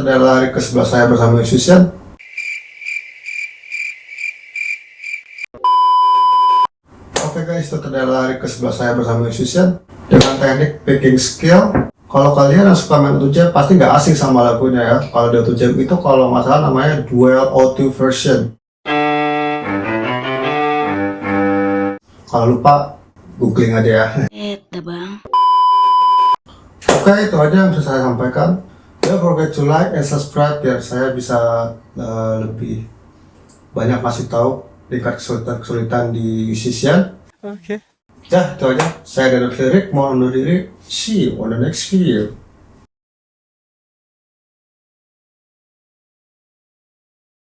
Dedotlyric ke sebelah saya bersama Yousician. Oke guys, itu Dedotlyric ke sebelah saya bersama Yousician dengan teknik picking skill. Kalau kalian yang suka main auto jam pasti nggak asing sama lagunya ya. Kalau di auto jam itu kalau nggak salah namanya dual auto version. Kalau lupa googling aja ya. Bang. Oke, itu aja yang bisa saya sampaikan. Don't forget to like and subscribe biar saya bisa lebih banyak kasih tahu tingkat kesulitan di Yousician. Oke. Ya, itu aja. Saya Dedotlyric, mau undur diri. See you on the next video.